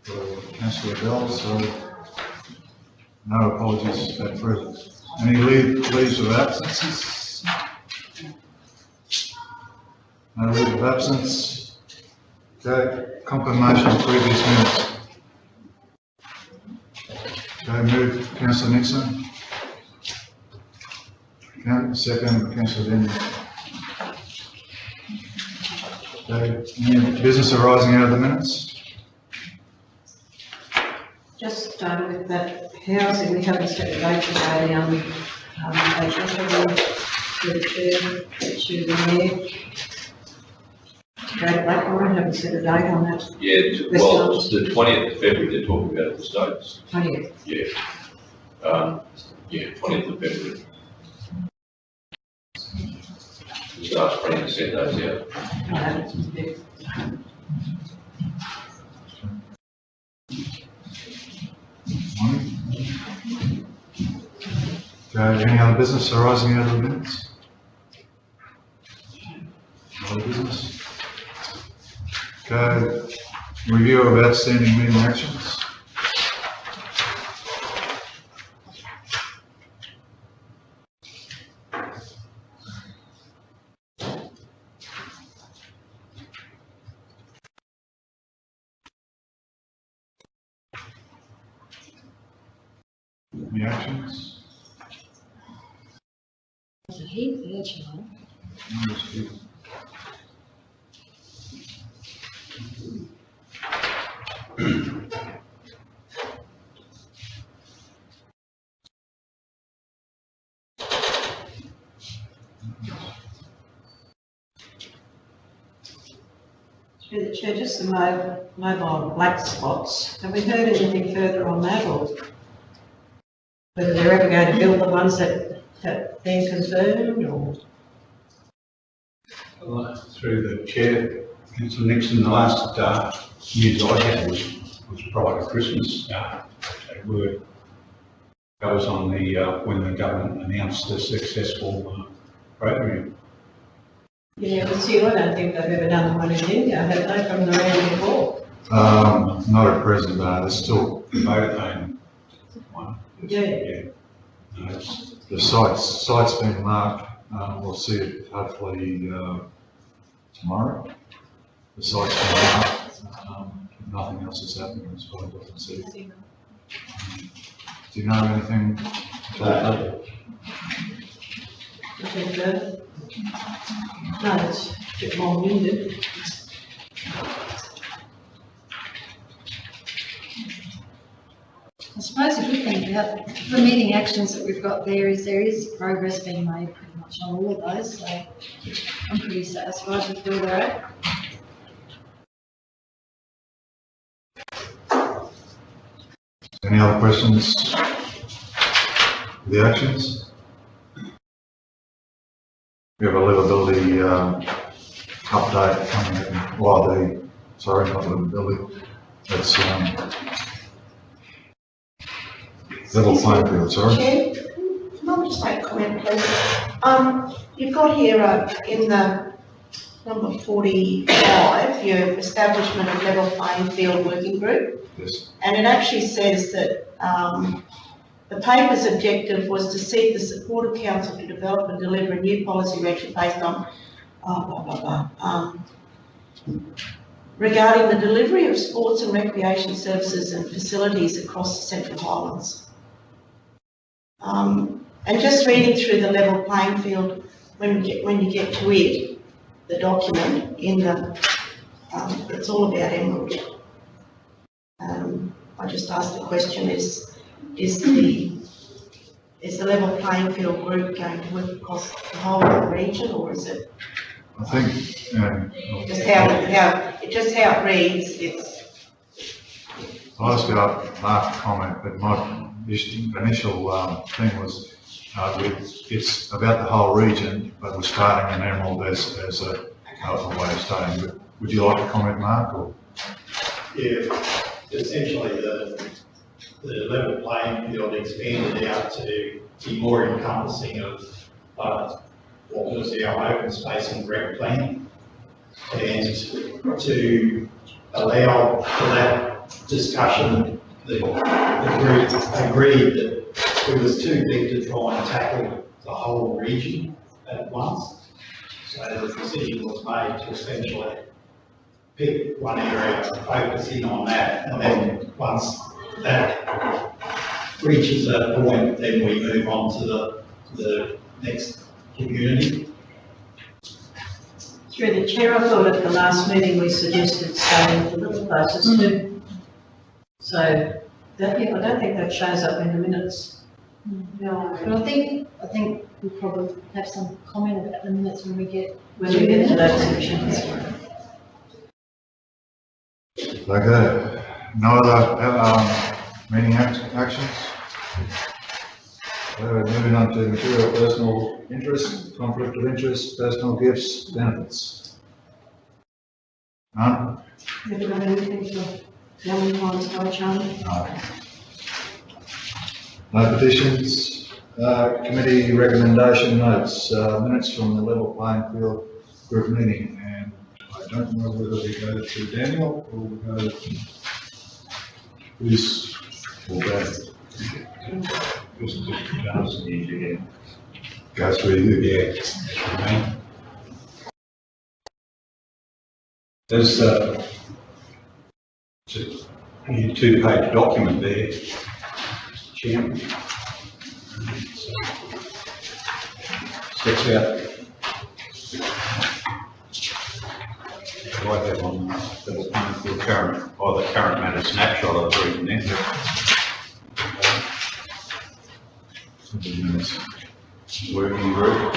for Councillor Bell, so no apologies at present. Any leaves of absences? No leave of absence. Okay, confirmation of previous minutes. Okay, move Councillor Nixon. Second, Councillor Denny. Okay, any business arising out of the minutes? Just with that housing, we haven't set a date today. They just to the chair, to the mayor. Great Blackmore, haven't set a date on that. Yeah, well, it's the 20th of February they're talking about at the States. 20th. Yeah. Yeah, 20th of February. The staff's planning to send those out. Okay, any other business arising out of the minutes? No business. Okay, review of outstanding meeting actions. Any actions? There's a heap there, Charlie. Through the chair, just the mobile black spots. Have we heard anything further on that, or whether they're ever going to build the ones that have been confirmed, or? Through the chair, Councillor Nixon, the last news I had was prior to Christmas. That word goes on the when the government announced the successful program. Yeah, but see, I don't think they've ever done one in India, have they, from the round before? Not at present, there's still Vodafone one. Yeah. No, the site's been marked. We'll see it hopefully tomorrow. The site's been marked. Nothing else is happening as far as I can see. Do you know anything about that? Nothing further? No, it's a bit more winded. I suppose a good thing about the meeting actions that we've got there is progress being made pretty much on all of those, so I'm pretty satisfied with where they're at. Any other questions? The actions? We have a livability update coming in. Well, sorry, not livability. That's level playing field, sorry. Chair, can I just make a comment, please? You've got here in the number 45, your establishment of level playing field working group. Yes. And it actually says that the paper's objective was to seek the support of council to develop and deliver a new policy direction based on regarding the delivery of sports and recreation services and facilities across the Central Highlands. And just reading through the level playing field, when you get to it, the document in the, it's all about Emerald. I just asked the question: is the level playing field group going to work across the whole of the region, or is it? I think Just how it reads. It's. I'll ask Mark to comment, but my initial thing was it's about the whole region, but we're starting in Emerald as a way of starting. But would you like to comment, Mark? Or? Yeah, essentially the level playing field expanded out to be more encompassing of what was our open space and rec plan, and to allow for that discussion, the group agreed that it was too big to try and tackle the whole region at once. So the decision was made to essentially pick one area, focus in on that, and then once that reaches that point, then we move on to the next community. Through the chair, I thought at the last meeting we suggested staying a little closer to. So, that, yeah, I don't think that shows up in the minutes. No. But I think we'll probably have some comment about the minutes when we get. When we get to those sections. Okay, no other, meeting actions? Moving on to material personal interest, conflict of interest, personal gifts, benefits. None? Have you got anything for Valentine's Day, Charlie? No. No petitions, committee recommendation notes, minutes from the level playing field group meeting, and I don't know whether we go to Daniel or we go to who's, or go through you, yeah. There's a 2-page document there, Chairman. Sets out what I have on the current, or the current matter snapshot of the region there. Working group.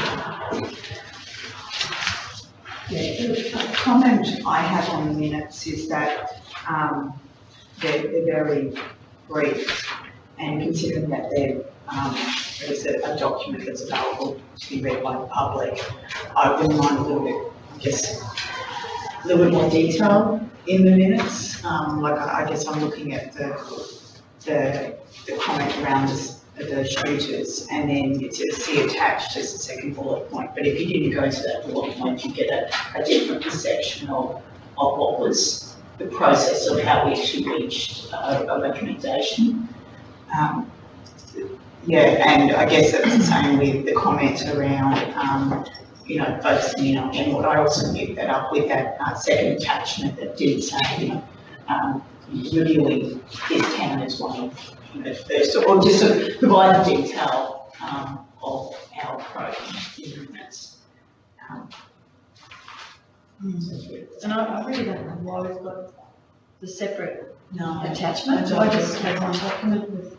Yeah, the comment I have on the minutes is that they're very brief, and considering that there's a document that's available to be read by the public, I wouldn't mind a little bit, just a little bit more detail in the minutes. I guess I'm looking at the comment around the shooters, and then it says see attached as the second bullet point. But if you didn't go to that bullet point, you get a different perception of what was the process of how we actually reached a recommendation. Yeah, and I guess that's the same with the comments around, focusing in on general. I also picked that up with that second attachment that did say, reviewing this town as one of first, or just sort of provide the detail of our approach in minutes. And I really don't know why we've got the separate No. attachment. I just have one document with.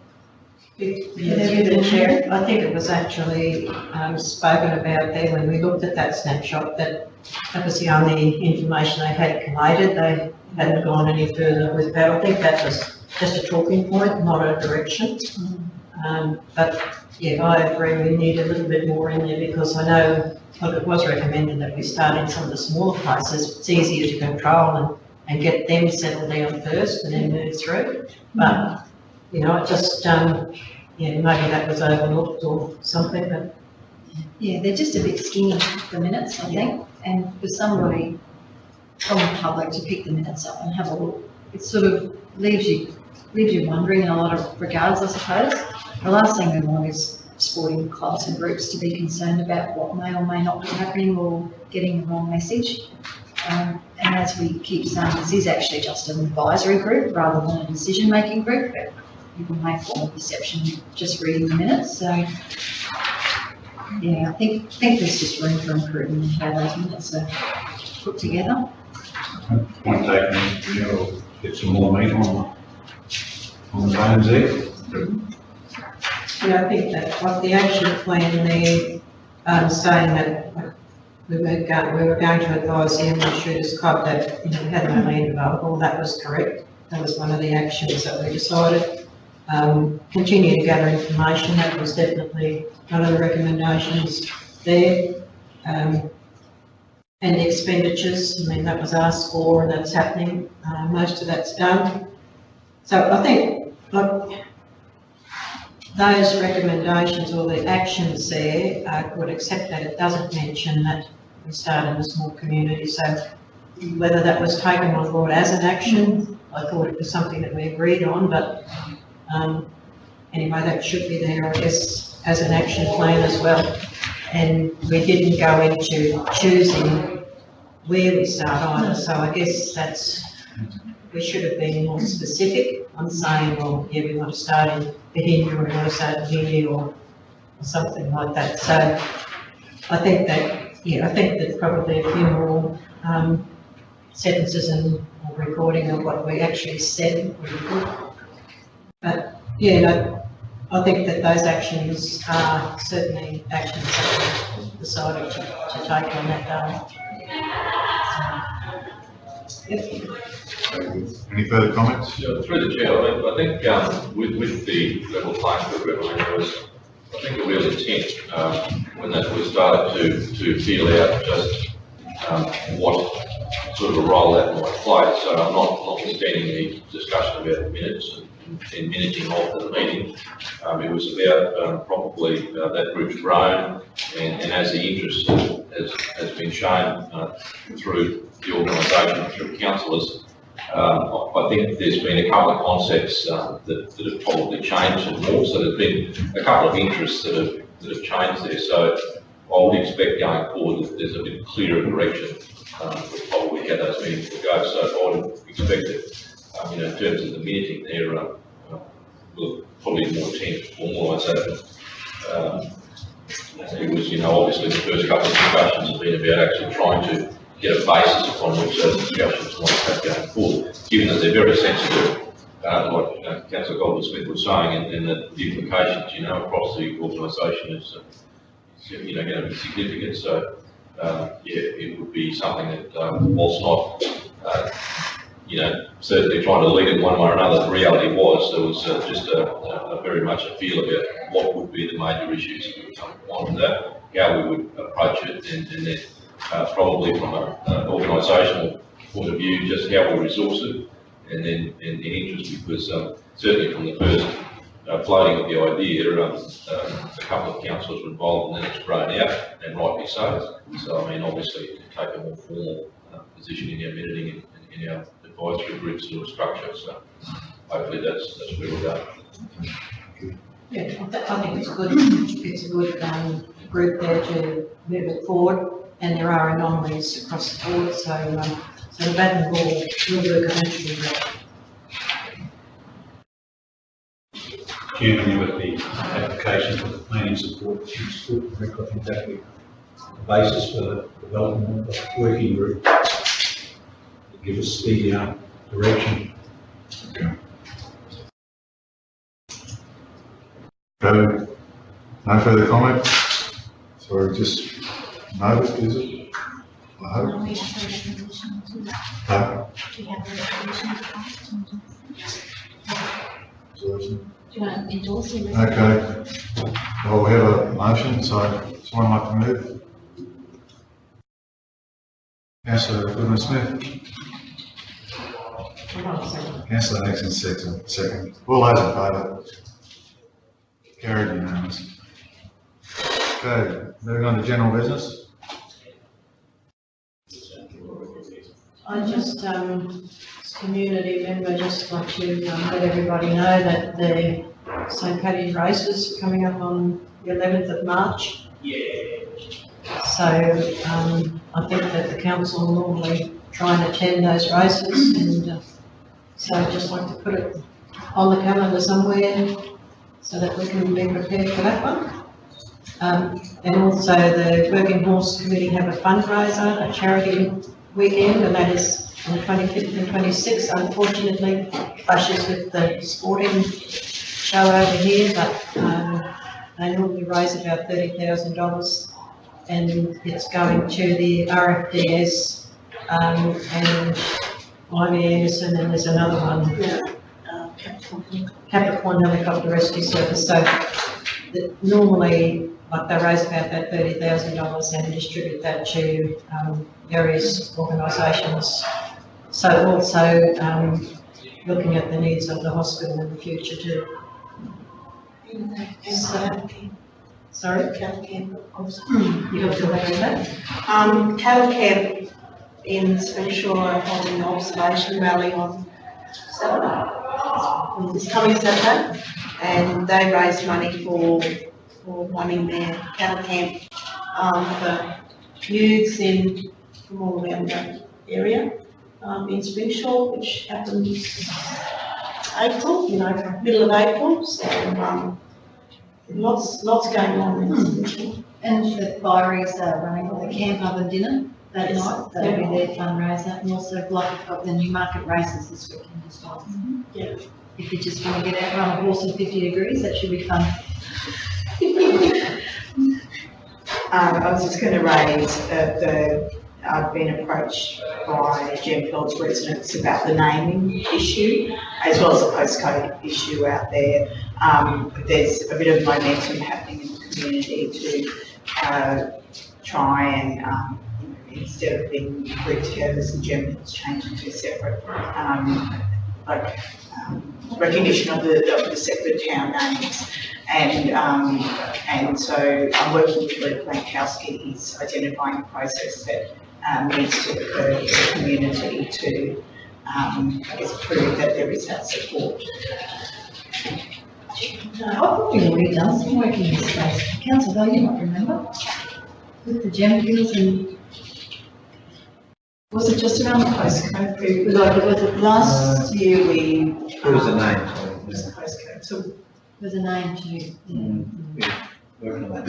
Yeah, through the chair, I think it was actually spoken about there when we looked at that snapshot, that was the only information they had collated. They hadn't gone any further with that. I think that was just a talking point, not a direction. But yeah, I agree, we need a little bit more in there, because I know, look, it was recommended that we start in some of the smaller places. It's easier to control and get them settled down first and then move through. But, it just, maybe that was overlooked or something, but. Yeah, they're just a bit skinny, the minutes, I think. And for somebody from the public to pick the minutes up and have a look, it sort of leaves you wondering in a lot of regards, I suppose. The last thing we want is sporting clubs and groups to be concerned about what may or may not be happening or getting the wrong message. And as we keep saying, this is actually just an advisory group rather than a decision-making group, but people may form a perception just reading the minutes. So, yeah, I think there's just room for improvement in how those minutes are put together. Point taken, we'll get some more meat on the bones there. Yeah, I think that what the action plan there, saying that we were going to advise the Emerald Shooters Club that, we had no land available, that was correct. That was one of the actions that we decided. Continue to gather information, that was definitely one of the recommendations there. And the expenditures, that was asked for and that's happening. Most of that's done. So I think, those recommendations or the actions there, I would accept that. It doesn't mention that we started a small community, so whether that was taken on board as an action I thought it was something that we agreed on, but, anyway, that should be there, I guess, as an action plan as well. And we didn't go into choosing where we start either, so I guess we should have been more specific on saying, well, yeah, we want to start in Virginia, or we want to start in Virginia, or something like that. So I think that probably a few more sentences and recording of what we actually said would be good. But, yeah, no, I think that those actions are certainly actions that we decided to take on that day. Any further comments? Yeah, through the chair, I think with the level playing field referendum, there was, I think, a real intent when that we started to feel out just what sort of a role that might play. So I'm notwithstanding the discussion about the minutes and minuting of the meeting. It was about probably that group's grown, and as the interest has been shown through the organisation, through councillors, I think there's been a couple of concepts that have probably changed and more. So there's been a couple of interests that have changed there. So I would expect going forward that there's a bit clearer direction. We'll probably have those meetings to go. So I would expect that, in terms of the minuting there, we'll probably more tend to formalise that. It was, obviously the first couple of discussions have been about actually trying to get a basis upon which those discussions might have going forward, given that they're very sensitive, like Councillor Goldman-Smith was saying, and that the implications, across the organisation is, going to be significant. So, it would be something that, whilst not, certainly trying to lead it one way or another, the reality was there was just a very much a feel about what would be the major issues if we were coming on to that, how we would approach it, and then probably from an organisational point of view, just how we resource it, and then the interest, because certainly from the first floating of the idea, a couple of councillors were involved, and then it's grown out, and rightly so. So, I mean, obviously, to take a more formal position in our minuting and in our advisory group sort of structure. So, hopefully, that's where we'll go. Yeah, I think it's good. It's a good group there to move it forward. And there are anomalies across the board, so the Baden Ball will work eventually. Chairman, with the application for the planning support, it's good. I think that would be the basis for the development of the working group to give us the direction. Okay. No further comment? Sorry, just notice, is it? I hope. We have a resolution to that. No? We have a resolution to that. Resolution. Do you want to endorse the resolution? Okay. Well, we have a motion, so someone like to move? Councillor Goodman-Smith. Councillor Nixon, second. All those in favour? Carried unanimous. Okay, moving on to general business. I just, as a community member, just like to let everybody know that the St. Paddy's races are coming up on the 11th of March. Yeah. So, I think that the council normally try and attend those races, and so I'd just like to put it on the calendar somewhere so that we can be prepared for that one. And also the Working Horse Committee have a fundraiser, a charity weekend, and that is on the 25th and 26th. Unfortunately, clashes with the sporting show over here, but they normally raise about $30,000, and it's going to the RFDS and Ivy Anderson, and there's another one, Capricorn Helicopter Rescue Service. So normally, like, they raise about that $30,000 and distribute that to various organisations. So also looking at the needs of the hospital in the future too. Sorry? You want to weigh in that? Cattle Camp in Spenshaw are holding an observation rally on Saturday, this coming Saturday, and they raise money for wanting their cattle camp, for youths from all around the area, in Springshaw, which happens April, middle of April, so, lots going on in Springshaw. And the Fieries are running the camp oven dinner that Yes. night, that'll be their fundraiser, and also Block have got the Newmarket races this weekend as well. Yeah. If you just want to get out, run a horse in 50 degrees, that should be fun. I was just going to raise I've been approached by Gemfields residents about the naming issue, as well as the postcode issue out there. There's a bit of momentum happening in the community to try and, instead of being grouped together as the Gemfields, change it to separate, recognition of the separate town names. And so I'm working with Luke Lankowski. He's identifying a process that needs to occur in the community to, prove that there is that support. I thought we'd already done some work in this space. Councillor Bell, you might remember, with the Gemfields and, Was it just around the postcode? was it Last year we. What was the name? Was the postcode, so was a name too? Working on that.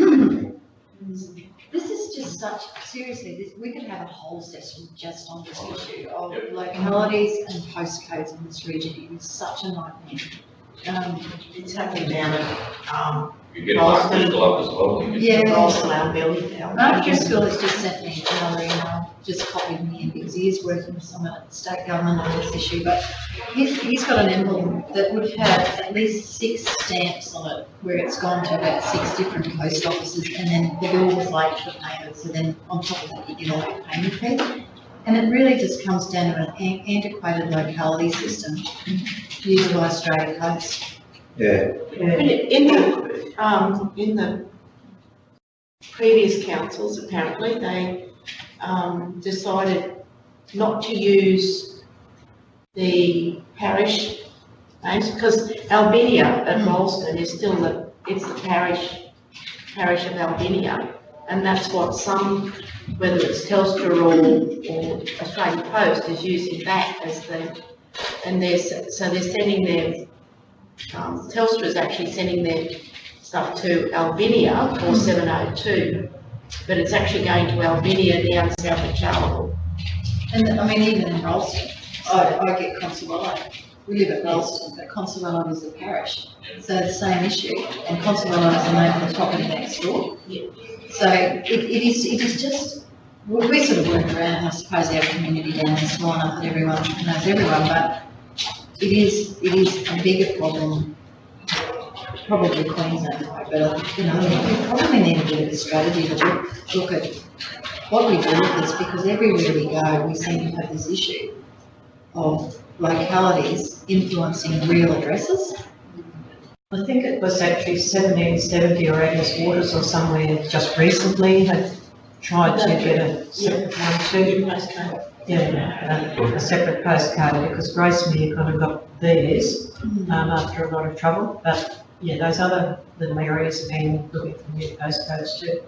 This is just such, seriously, we could have a whole session just on this issue of localities and postcodes in this region. It is such a nightmare. It's happening down at, You get Mark Driscoll up as well. you get- Yeah. Rosalind Building down. Mark Driscoll has just sent me another email, just copied me in because he is working with someone at the state government on this issue, but he's got an emblem that would have at least 6 stamps on it where it's gone to about 6 different post offices and then the bill was late for payment, so then on top of that you get a late payment fee. And it really just comes down to an antiquated locality system used by Australia Post. Yeah. In the previous councils, apparently, they decided not to use the parish names, because Albinia at Rolston is still it's the parish of Albinia, and that's what some, whether it's Telstra or Australia Post, is using that as so they're sending their, Telstra is actually sending their stuff to Albinia 4702, but it's actually going to Albinia down south of Charleville. And I mean, even in Ralston, I get Consuelo. We live at Ralston, but Consuelo is a parish. So the same issue. And Consuelo is the name of the property next door. Yeah. So it is just, we sort of work around, I suppose our community down there is small enough that everyone knows everyone, but it is a bigger problem, probably Queensland, but we probably need a bit of a strategy to look at what we do with this, because everywhere we go, we seem to have this issue of localities influencing real addresses. I think it was actually 1770 or Agnes Waters or somewhere just recently had tried to get a separate one too. Yeah, a separate postcode, because Gracemere kind of got theirs after a lot of trouble. But yeah, those other little areas have been looking for new postcodes too.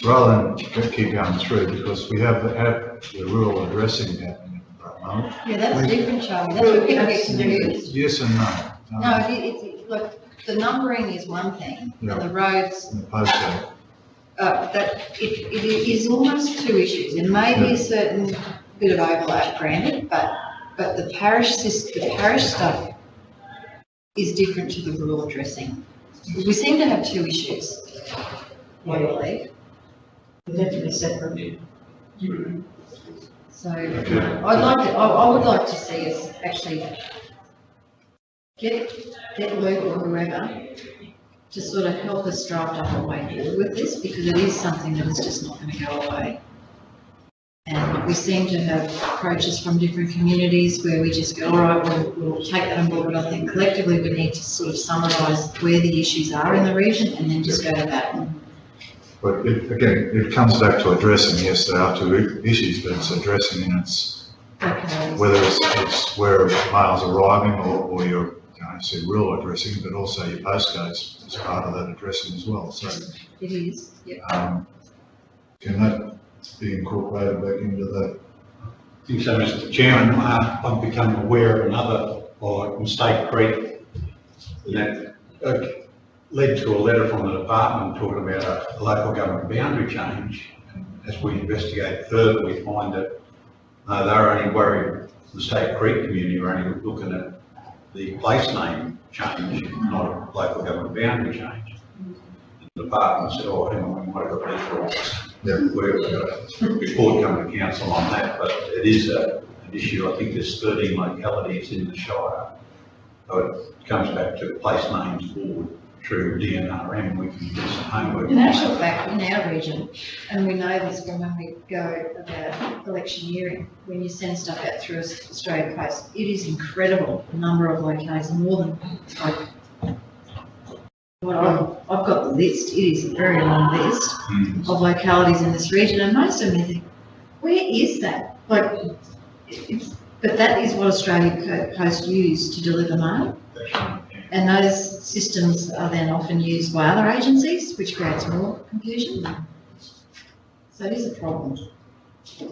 Rather than keep going through, because we have the rural addressing happening at the moment. Yeah, that's different, Charlie. That's where people get confused. Yes and no. No, it's look, the numbering is one thing, Yeah. and the roads, And the postcode. that it is almost 2 issues. There may be a certain bit of overlap, granted, but the parish stuff is different to the rural addressing. We seem to have 2 issues, I believe. Definitely separate. So I would like to see us actually get Luke or whoever to sort of help us draft up a way forward with this, because it is something that is just not going to go away. And we seem to have approaches from different communities where we just go, all right, we'll take that on board, but I think collectively we need to sort of summarise where the issues are in the region and then just go to that. But it comes back to addressing, yes, there are 2 issues, but it's addressing in its Okay. whether it's where mail's arriving or your, say rural addressing, but also your postcodes as part of that addressing as well. So, It is, yep. can that be incorporated back into that? I think so, Mr. Chairman. I've become aware of another, or Mistake Creek, that led to a letter from the department talking about a local government boundary change. And as we investigate further, we find that they're only worried, the Mistake Creek community are only looking at the place name change, not a local government boundary change. The department said, oh, hang on, we might have got these wrong. We've got a report coming to council on that, but it is an issue. I think there's 13 localities in the Shire. So it comes back to place names forward through DNRM. We can do some homework. In actual fact, in our region, and we know this from when we go about electioneering, when you send stuff out through Australia Post, it is incredible, the number of localities, more than, like, well, I've got the list, it is a very long list of localities in this region, and most of them you think, where is that? Like, but that is what Australia Post use to deliver mail. And those systems are then often used by other agencies, which creates more confusion. So it is a problem. So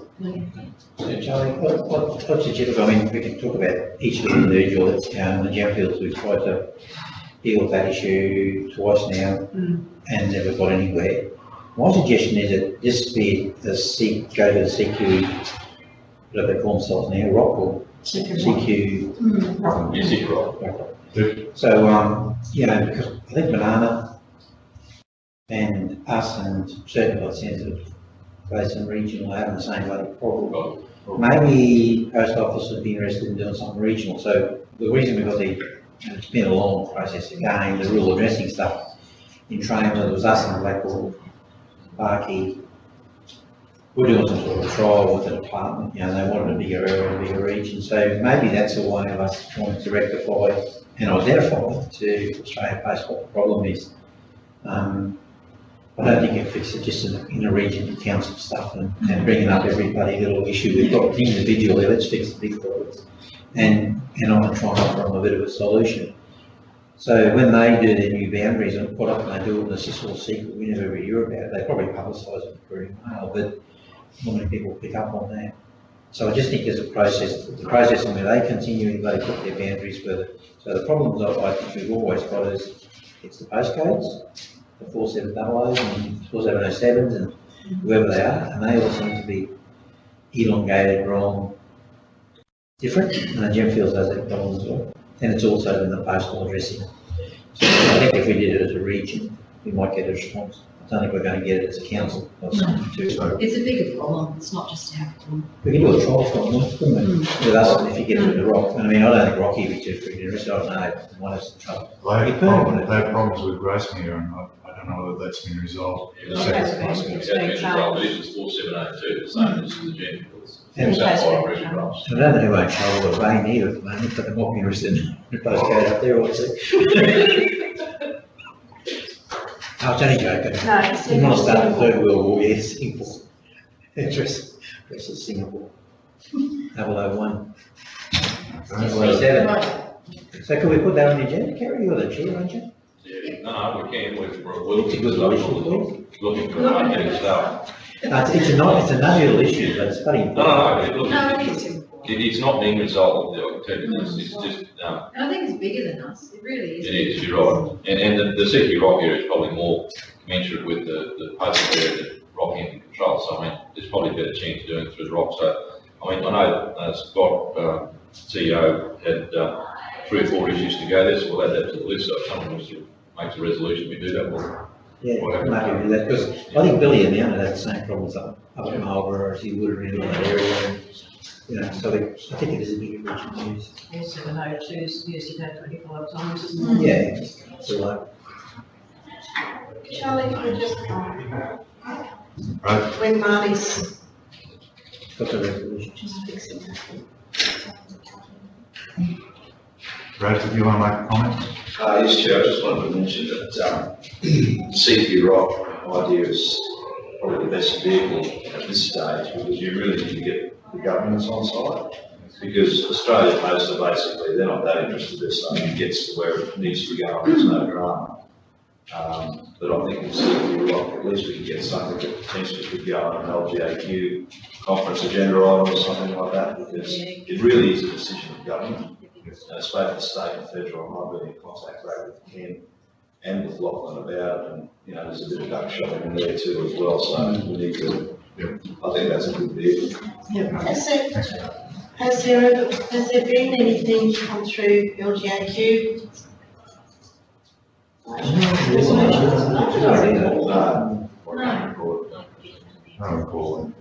Charlie, what's the general, I mean, we can talk about each of the individual, the Gemfields, we've tried to deal with that issue twice now and never got anywhere. My suggestion is that this be go to the CQ, what do they call themselves now, ROC or CQ? Music rock. So, because I think Banana and us and certainly by the sense of Basin Regional are having the same bloody problem. Maybe Post Office would be interested in doing something regional. So the reason we got it's been a long process again, the rural addressing stuff in Trainwood, it was us and Blackpool, Barkey. We're doing some sort of trial with the department, they wanted a bigger area, a bigger region. So maybe that's a way of us trying to rectify and identify to Australia Post what the problem is. I don't think it fixes it just in a region council stuff and bringing up every bloody little issue. We've got individual there, let's fix the big problems. And I'm going to try and offer them a bit of a solution. So when they do their new boundaries, and quite often they do it, and it's just all secret, we never ever hear about it. They probably publicise it through email, but not many people pick up on that. So I just think there's a process, the process in where they continually put their boundaries further. So the problems I think we've always got is it's the postcodes, the 4700s and 4707s and whoever they are, and they all seem to be elongated, wrong, different, and the Gemfields does that problem as well. And it's also in the postal addressing. So I think if we did it as a region, we might get a response. I don't think we're going to get it as a council or something too. So It's a bigger problem, it's not just a capital. we can do a trial from them, couldn't we? With us, if you get it to Rock. And I mean, I don't think Rocky would be too free to interest. I don't know, it might have some trouble. They had problems with Gracemere, and I don't know whether that's been resolved. It has been resolved, it is 4702, the same as the Gemfields. And It's outside of Regent Ross. I don't know who won't trouble the rain either at the moment, but I'm not interested in the postcode up there, obviously. I was only joking. No, it's You want to start the Third World War, yes, Singapore. Address Singapore. 001. 007. So can we put that on the agenda, Kerry, you're the chair, aren't you? Yeah, no, we can, we're It's a looking good for issue, looking for marketing stuff. It's a nutty issue, but it's very important. Look, No, it is important. it's not being resolved, I'll tell you this, it's just, And I think it's bigger than us, it really is. it is, you're right. And the CQ Rock area is probably more commensurate with the postal area that Rocky can control, so I mean, there's probably a better chance of doing it through the Rock. So, I mean, I know Scott, CEO, had 3 or 4 issues to go there, so we'll add that to the list, so if someone wants to make a resolution, we do that, Yeah, maybe do that, because I think Billy and Anna had the same problems up in Marlborough as he would in that area. And, so I think it is a big region use. 4702's used it 25 times, isn't it? Yeah, so like, Charlie, can we just, Right, when Marty's got the resolution. just fixing that. Brad, did you want to make a comment? Yes, Chair, I just wanted to mention that CQ Rock idea is probably the best vehicle at this stage, because you really need to get the government is on site. Because Australia Post are basically, they're not that interested if something gets to where it needs to go and there's no drama. But I think it's certainly right, at least we can get something that potentially could go on an LGAQ conference agenda item or something like that, because it really is a decision of government. And it's both the state and federal, and I've been in contact with Ken and with Lachlan about it, and, you know, there's a bit of duck shopping in there too as well, so we need to, I think that's a good deal. Has there been anything come through LGAQ? I don't recall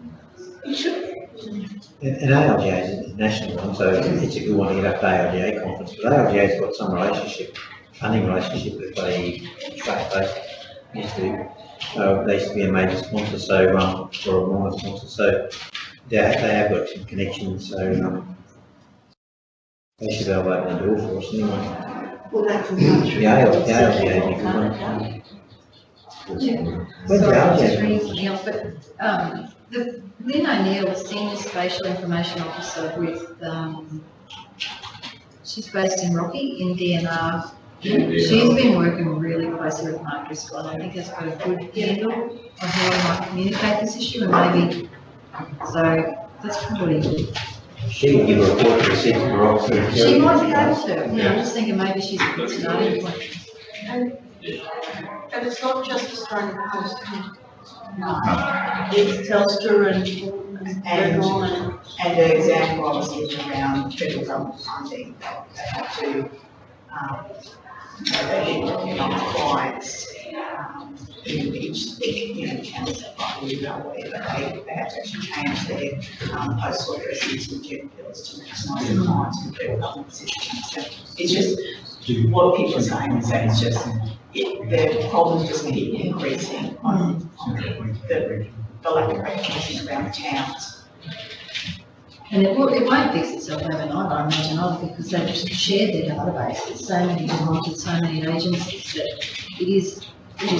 And ALGA is a national one, so it's a good one to get up to ALGA conference, but ALGA's got some relationship, funding relationship with the trust base, used to, they used to be a major sponsor, so, or a minor sponsor, so they have got some connections, so, they should be able to open the door for us anyway. Well, that can come through. The ALGA would be good one. When's the Sorry, I was just ALGA? reading something else, but Lynn O'Neill, the Senior Spatial Information Officer with, she's based in Rocky, in DNR. She's been working really closely with Mark Driscoll, and I think has got a good handle on how we might communicate this issue, and maybe, so that's probably, She can give a report to the city of Rockford. she might be able to, yeah, I'm just thinking maybe she's a good starting point. And it's not just Australian Post, no. It's Telstra and Vodafone And the example I was giving around federal government funding, they have to, they need non-compliance, in each, you know, channels like email, whatever, they have to actually change their, postal addresses and get bills to maximise the compliance with federal government systems. So it's just, what people are saying is that it's just, the problems just keep increasing on the lack of recognition around the towns. And it won't fix itself overnight, I imagine, either, because they've just shared their database with so many devices, so many agencies, that it is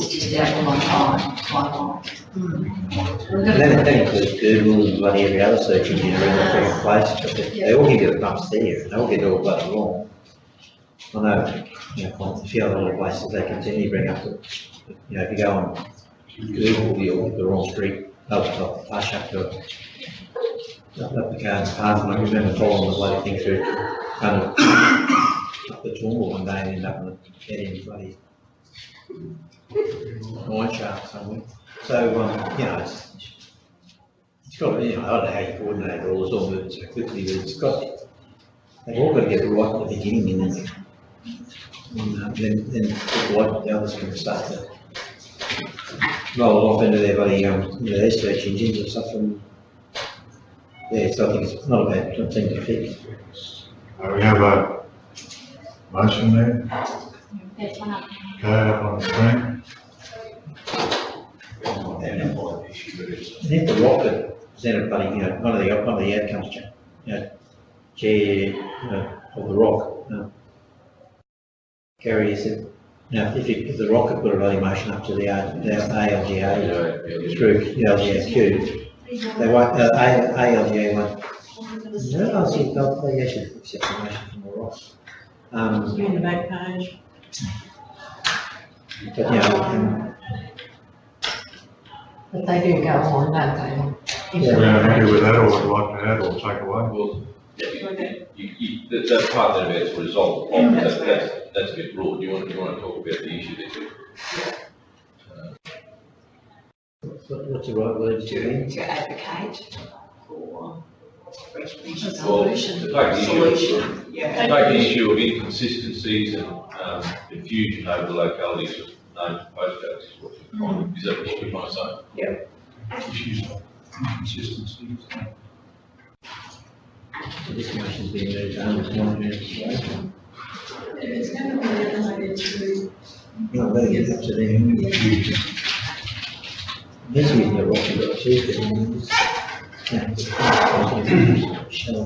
just out of my time. That includes Google and bloody every other search engine around the different places, but they all give you the bumps there, they all get it all bloody wrong. I know, you know, a few other little places, they continue to bring up the, you know, if you go on Google, you'll get the wrong street, they'll flash up to it. Up the garden path, and I remember following the bloody thing through, kind of, up the Toowoomba one day and ended up in the head in bloody mine shaft somewhere. So, you know, it's got, you know, I don't know how you coordinate it all, it's all moving so quickly, but it's got, they've all got to get it right at the beginning, and then the others can start to roll off into their bloody, their search engines and stuff, and yeah, so I think it's not a bad thing to fix. We have a motion there. There's one up. Okay, up on the screen. And if the rocket is anybody, you know, one of the outcomes, you know, chair, you know, of the rock, Gary said, now if the rocket put a bloody motion up to the ALGA through the LGAQ, they won't, ALGA won't, no, I see, they actually accept the motion from the rock. In the back page. But, you know, But they do go on, don't they? We're happy with that, or would like to add or take away? Well, that part that about to resolve the problem, that's a bit broad. You want to talk about the issue that what's the right word to use? To advocate for recognition. Solution. To take the issue, Solution, yeah. to take the issue of inconsistencies and confusion over the localities of known postcodes is what you're trying to, is that what you're trying to say? Issues of inconsistencies. So this motion's been moved on, it's 1 minute away. It's never been related to. No, but it's up to them. This is the rock you got to, but then this, yeah, shell.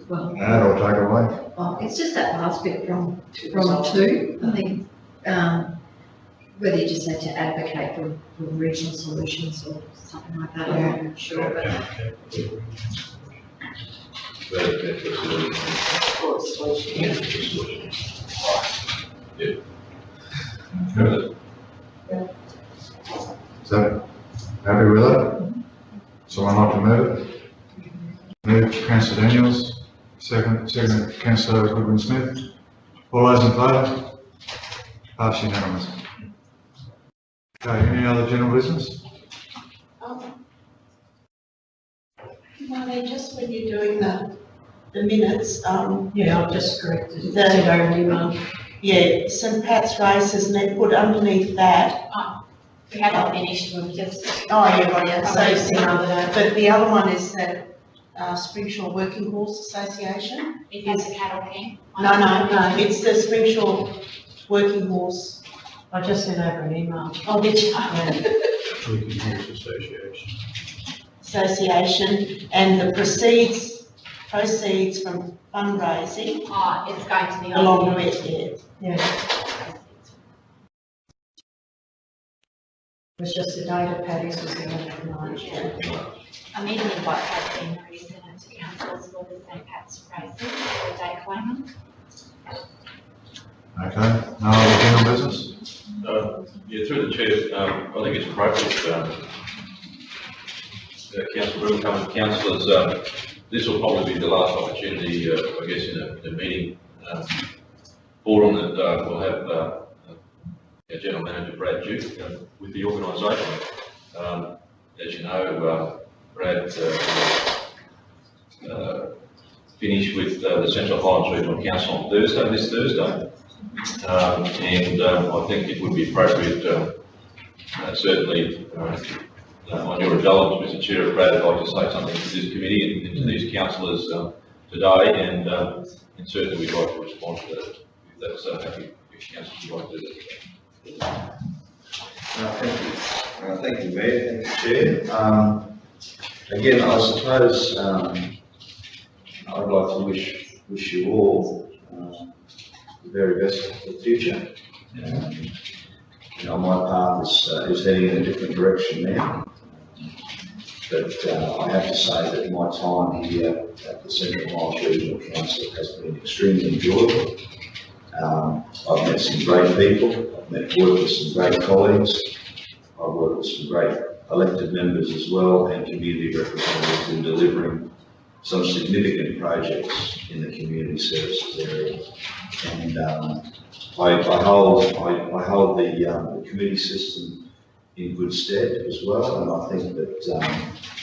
well, Add or take away? oh, it's just that last bit from two, I think, whether you just had to advocate for regional solutions or something like that, I'm not sure, but So, happy with it? Someone like to move it? Move councillor Daniels, second councillor Goodwin Smith. All those in favour? Pass unanimous. Okay, any other general business? Marlene, just when you're doing the minutes, Yeah, I've just corrected. The- Send over an email. yeah, St Pat's races, and they put underneath that, We haven't finished, we've just. oh, yeah, right, yeah, So so, it's another day. but the other one is the Springsure Working Horse Association. Is that the cattle pen? No, it's the Springsure Working Horse. I just sent over an email. Oh, did you? Yeah. Working Horse Association. Association, and the proceeds from fundraising Oh, it's going to the. along the way, yeah. Yeah, it was just the date of Paddy's was the 11th of March. A meeting invite has been resent to councillors for the St Pat's races for day claimant. Okay, no other general business? Yeah, through the chair, I think it's appropriate, Councillor, councillors, this will probably be the last opportunity, I guess, in a meeting forum that we'll have our General Manager Brad Duke with the organisation. As you know, Brad finished with the Central Highlands Regional Council on this Thursday. And I think it would be appropriate, certainly, on your indulgence, Mr Chair, Brad, I'd like to say something to this committee and to these councillors today, and certainly we'd like to respond to that. If that's happy, if councillors would like to do that. Thank you, Mayor, thank you, Chair. Again, I suppose, I'd like to wish you all the very best for the future. You know, my path is heading in a different direction now. But I have to say that my time here at the Central Highlands Regional Council has been extremely enjoyable. I've met some great people, I've worked with some great colleagues, I've worked with some great elected members as well, and community representatives in delivering some significant projects in the community services area. And I hold the committee system in good stead as well, and I think that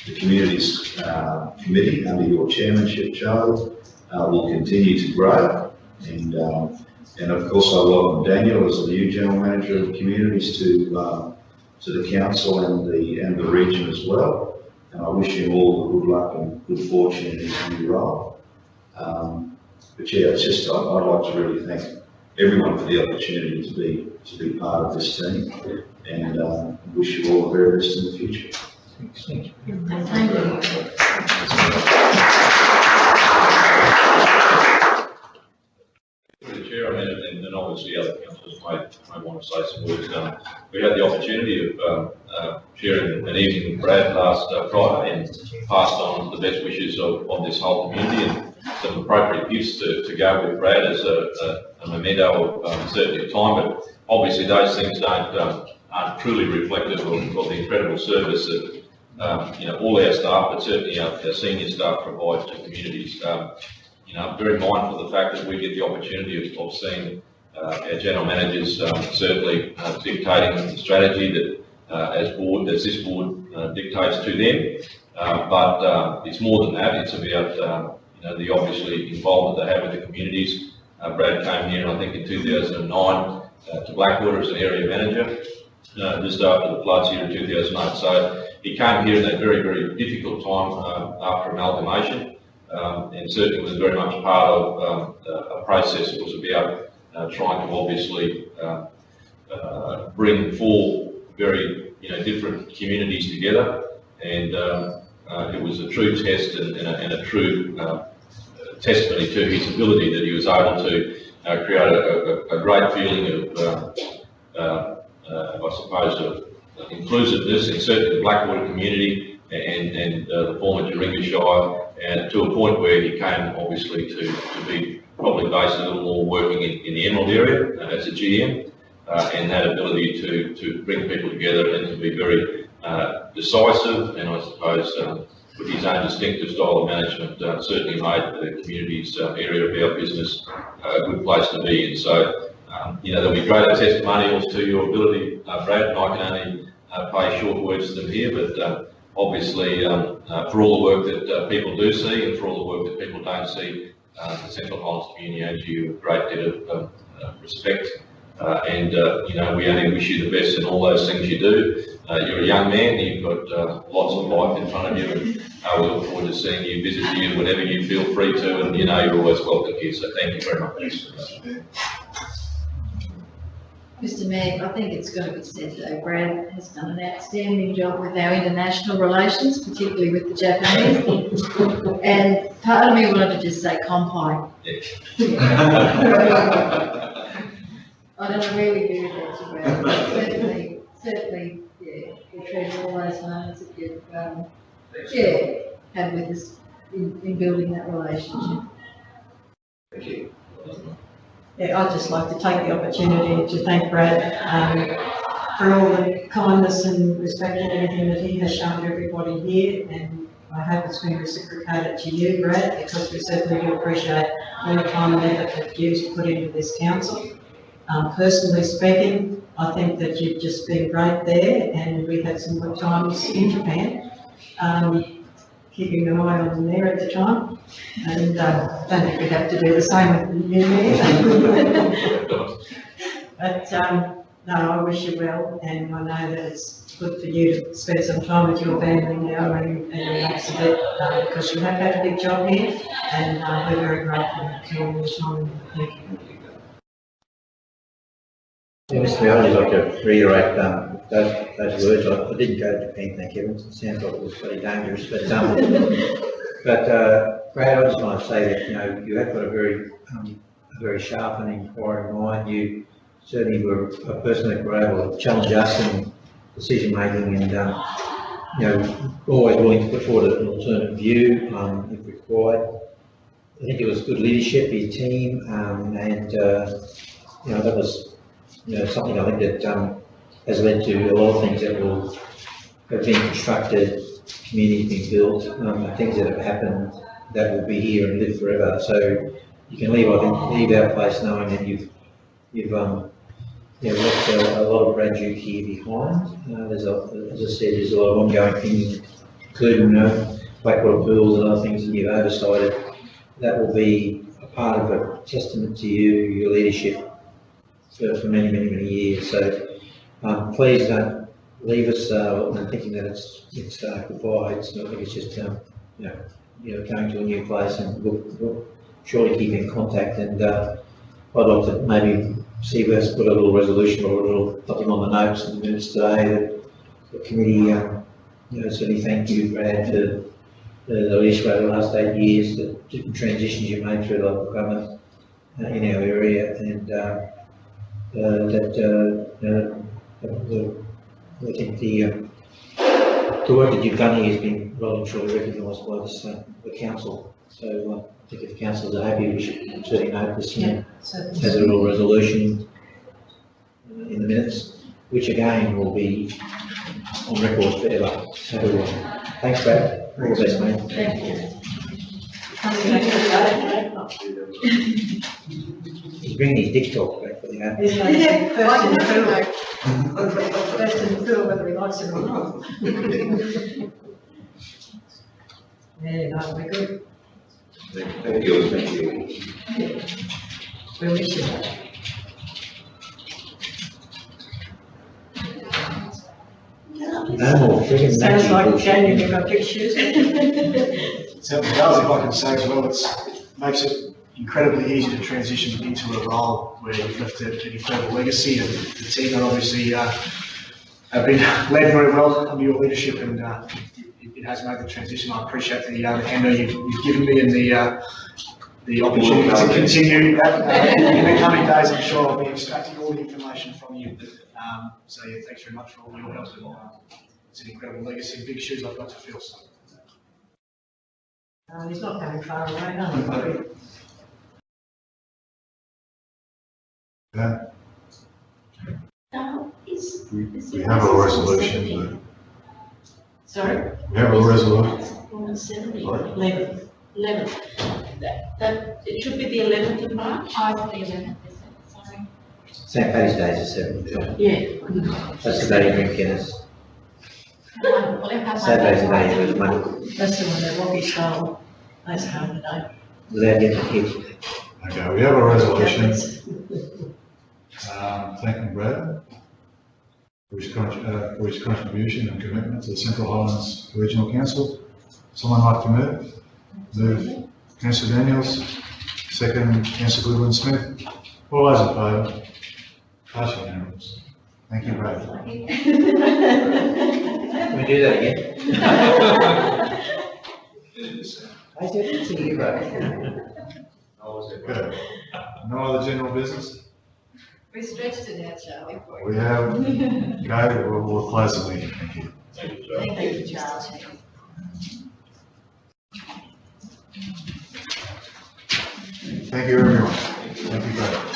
the communities committee under your chairmanship, Charlie, will continue to grow. And of course, I welcome Daniel as the new general manager of communities to the council and the region as well. And I wish him all the good luck and good fortune in his new role. But yeah, it's just I'd like to really thank everyone for the opportunity to be part of this team, and wish you all the very best in the future. thank you. Through the chair, I mean, and obviously other councillors may want to say some words. We had the opportunity of sharing an evening with Brad last Friday, and passed on the best wishes of this whole community, and some appropriate gifts to go with Brad as a memento of certainly of time. But obviously those things aren't truly reflective of the incredible service that all our staff, but certainly our senior staff provide to communities. I'm very mindful of the fact that we get the opportunity of seeing our general managers certainly dictating the strategy that as this board dictates to them. But it's more than that. It's about the obviously involvement they have with the communities. Brad came here, I think, in 2009 to Blackwater as an area manager, just after the floods here in 2008. So he came here in that very, very difficult time after amalgamation. And certainly was very much part of a process that was about trying to obviously bring four very different communities together, and it was a true test and a true testimony to his ability that he was able to create a great feeling of, I suppose, of inclusiveness in certainly the Blackwater community and the former Taringa Shire, and to a point where he came obviously to be probably based a little more working in the Emerald area as a GM, and that ability to bring people together and to be very decisive, and I suppose with his own distinctive style of management, certainly made the community's area of our business a good place to be in. So, you know, there'll be greater testimonials to your ability, Brad, and I can only pay short words to them here, but obviously for all the work that people do see and for all the work that people don't see, the Central Highlands community owes you a great debt of respect. You know, we only wish you the best in all those things you do. You're a young man, you've got lots of life in front of you, and we look forward to seeing you, visit you whenever you feel free to, and you know you're always welcome here, so thank you very much. Mr. Mayor, I think it's got to be said that Brad has done an outstanding job with our international relations, particularly with the Japanese. And part of me wanted to just say Kompai. I don't really agree with that, Brad, but certainly, yeah, we treasure all those moments that you've, had with us in building that relationship. Thank you. Yeah, I'd just like to take the opportunity to thank Brad for all the kindness and respect and everything that he has shown to everybody here, and I hope it's been reciprocated to you, Brad, because we certainly do appreciate all the time and effort that you've put into this council. Personally speaking, I think that you've just been great there, and we've had some good times in Japan, keeping an eye on them there at the time, and don't think we'd have to do the same with you there. But no, I wish you well, and I know that it's good for you to spend some time with your family now and relax a bit, because you have had a big job here, and we're very grateful for all your time. Thank you. Yeah, Mr. Mayor, I'd just like to reiterate those words. I didn't go to Japan, thank heavens. It sounds like it was pretty dangerous, but Brad, I just want to say that, you know, you have got a very sharp and inquiring mind. You certainly were a person that were able to challenge us in decision making, and you know, always willing to put forward an alternative view if required. I think it was good leadership of your team, and you know, that was, you know, something I think that has led to a lot of things that will have been constructed, communities being built, things that have happened that will be here and live forever. So you can leave, I think, leave our place knowing that you've you know, left a lot of Brad Duke here behind. As I said, there's a lot of ongoing things, including Blackwater pools and other things that you've oversighted. That will be a part of a testament to you, your leadership for many years. So please don't leave us thinking that it's goodbye. It's not. It's just you know, going to a new place, and we'll surely keep in contact. And I'd like to maybe see if us put a little resolution or a little something on the notes and minutes today that the committee, you know, certainly thank you, Brad, for the leadership over the last 8 years, the different transitions you've made through the local government in our area, and I think the work that you've done here has been well and truly recognised by this, the council. So I think if the councils are happy, we should certainly note this as a little resolution in the minutes, which again will be on record forever. So thanks, Brad. All the best, mate. Thank you. He's bringing his dick talk back for the app. Yeah, first in the pool. First in the pool, whether he likes it or not. Yeah, no, we're good. Thank you. We wish you that. No more friggin' Sounds like bullshit. Daniel, you've got big shoes. Certainly does, if I can say as well, it makes it incredibly easy to transition into a role where you've left an incredible legacy, and the team that obviously have been led very well under your leadership, and it has made the transition. I appreciate the handover you've given me, and the opportunity to continue that. In the coming days, I'm sure I'll be extracting all the information from you. So yeah, thanks very much for all your help. It's an incredible legacy, big shoes I've got to fill, so. He's not going far away, are he? Yeah, We have a resolution, Sorry? we have a resolution. On the 70th. Sorry? 11th. It should be the 11th of March? I was the 11th, sorry. St. Paddy's Day is the 7th. Yeah. That's the day you drink Guinness. Saturday's the day you lose money That's the one that Robbie stole. That's home today. without getting a hit. Okay, we have a resolution, thanking Brad for his contribution and commitment to the Central Highlands Regional Council. Someone like to move? Move Councillor Daniels, second Councillor Goodwin Smith. All those in favour? Pass unanimous. Thank you, Brad. Can we do that again? I did see you, bro. Okay. No other general business? We stretched it out, shall we? We have, okay, we'll close the meeting. Thank you. Thank you, Joe. Thank you, Charles. Thank you, everyone. Thank you, Brad.